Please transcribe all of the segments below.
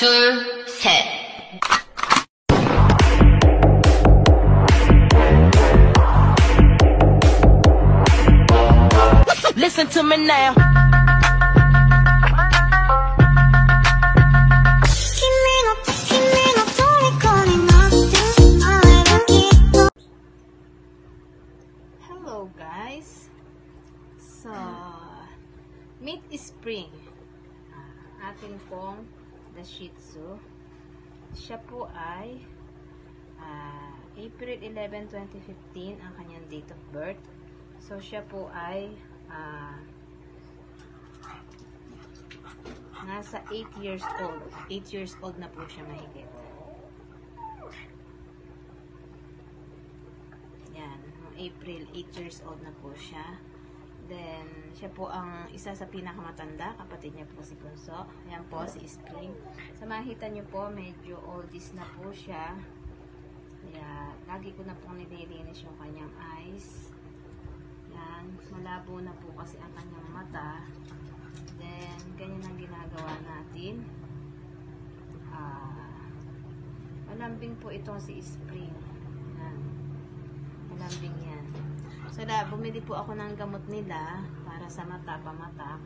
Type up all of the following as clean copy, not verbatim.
둘, 셋. Listen to me now. Hello guys. So, meet Spring. Atin pong the Shih Tzu. Siya po ay April 11, 2015 ang kanyang date of birth. So, siya po ay nasa 8 years old. 8 years old na po siya mahigit. Yan. April, 8 years old na po siya. Then, siya po ang isa sa pinakamatanda. Kapatid niya po si Bunso. Yan po, si Spring. Sa makikita niyo po, medyo oldies na po siya. Kaya, lagi ko na pong nililinis yung kanyang eyes. Yan. Malabo na po kasi ang kanyang mata. Then, ganyan ang ginagawa natin. Malambing po itong si Spring. Yan. Malambing yan. So, bumili po ako ng gamot nila para sa mata, pamata.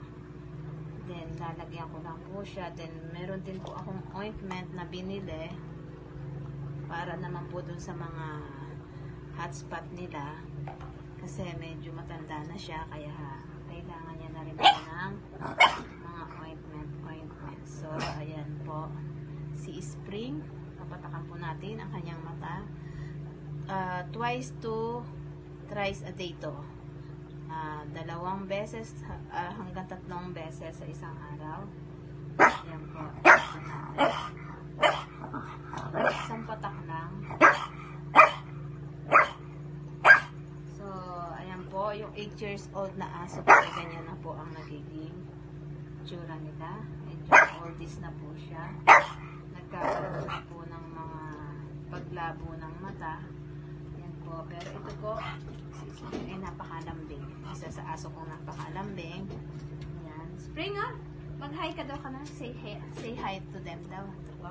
Then, lalagyan ko lang po siya. Then, meron din po akong ointment na binili para naman po dun sa mga hotspot nila. Kasi medyo matanda na siya, kaya kailangan niya na rin po ng mga ointment. So, ayan po. Si Spring, papatakan po natin ang kanyang mata. Twice to thrice a day to. 2 beses hanggang 3 beses sa isang araw. Ayan po. Isang patak lang. So, ayan po. Yung 8 years old na aso po, ganyan na po ang nagiging tsura nila. Medyo oldies na po siya. Nagkakaroon na po ng mga paglabo ng mata. Pero ito po ay napakalambing. Isa sa aso kong napakalambing. Ayan. Spring, mag-hi ka daw ka na. Say hi to them daw. Ito po.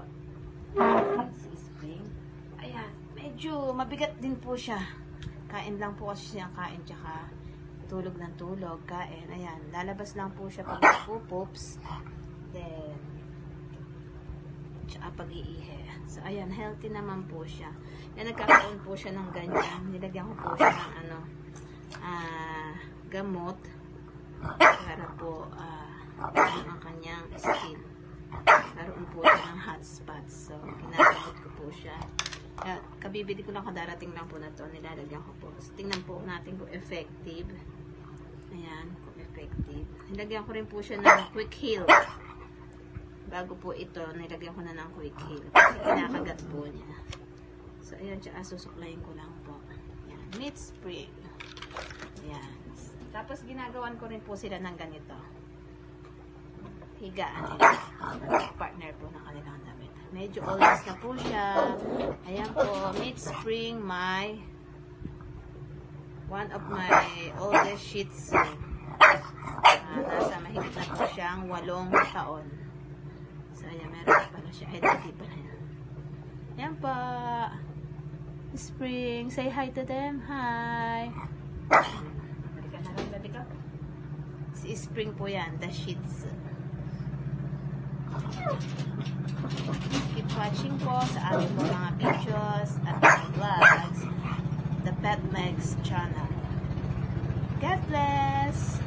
Si Spring. Ayan. Medyo mabigat din po siya. Kain lang po kasi siya kain, tsaka tulog ng tulog. Kain. Ayan. Lalabas lang po siya pag nagpo-poops. Then, tsaka pag-iihe. So, ayan, healthy naman po siya. Yan, nagkakaroon po siya ng ganyan. Nilagyan ko po siya ng gamot para po ang kanyang skin. Karoon po siya ng hot spots. So, ginagamot ko po siya. Kabibili ko lang, kadarating lang po na to. Nilalagyan ko po. So, tingnan po natin kung effective. Ayan, kung effective. Nilagyan ko rin po siya ng quick heal. Bago po ito, nilagyan ko na ng quick heal. Kasi kinakagat po niya. So, ayan, tsaka susuklayin ko lang po. Ayan, meet Spring. Ayan. Tapos, ginagawan ko rin po sila ng ganito. Higaan nila. Partner po ng kanilang damit. Medyo oldies na po siya. Ayan po, meet Spring, one of my oldest Shih Tzu. Nasa mahigit na po siyang 8 taon. So, ayan, meron pala siya. Ay, dati pala yan. Ayan pa. Spring, say hi to them. Hi. Balik na lang, balik ka. Si Spring po yan, the Shih Tzu. Keep watching po sa ating mga videos at mga vlogs. The Pet Megs channel. God bless.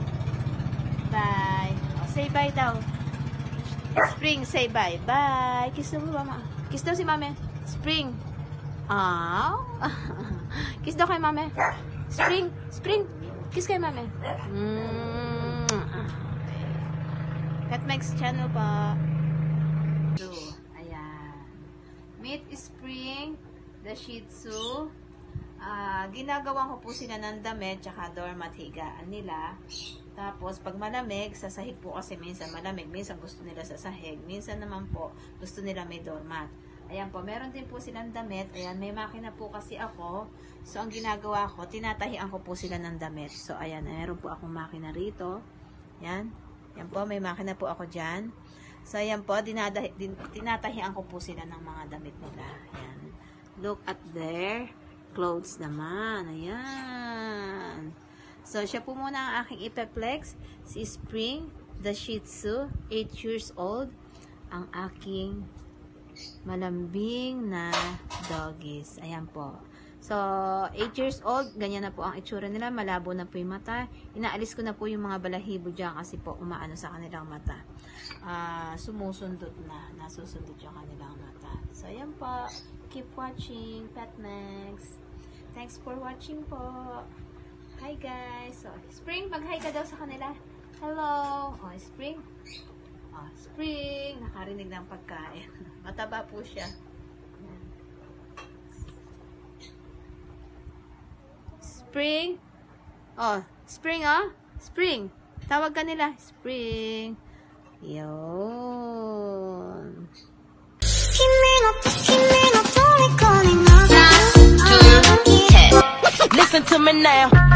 Bye. Say bye daw. Spring, say bye. Bye. Kiss daw mo, mama. Kiss daw si mame. Spring. Kiss daw kay mame. Spring. Kiss kay mame. Pet Megs channel pa. So, ayan. Meet Spring, the Shih Tzu. Ginagawa ko po sila ng damit, tsaka doormat, higaan nila. Tapos, pag malamig, sa sahig po kasi minsan malamig, minsan gusto nila sa sahig, minsan naman po gusto nila may doormat. Ayan po, meron din po silang damit. Ayan, may makina po kasi ako. So, ang ginagawa ko, tinatahian ko po sila ng damit. So, ayan, meron po akong makina rito. Ayan. Yan po, may makina po ako dyan. So, ayan po, tinatahian ko po sila ng mga damit nila. Ayan. Look at their clothes naman. Ayan. So, siya po muna ang aking ipeplex. Si Spring, the Shih Tzu, 8 years old. Ang aking malambing na doggies. Ayan po. So, 8 years old, ganyan na po ang itsura nila. Malabo na po yung mata. Inaalis ko na po yung mga balahibo dyan kasi po umaano sa kanilang mata. Sumusundot na. Nasusundot yung kanilang mata. So, ayan po. Keep watching. Petmax. Thanks for watching po. Hi guys. So, Spring, mag-hi ka daw sa kanila. Hello. Oh, Spring. Oh, Spring. Nakarinig ng pagkain. Mataba po siya. Spring. Oh, Spring, oh. Spring. Tawag ka nila. Spring. Yun. Listen to me now.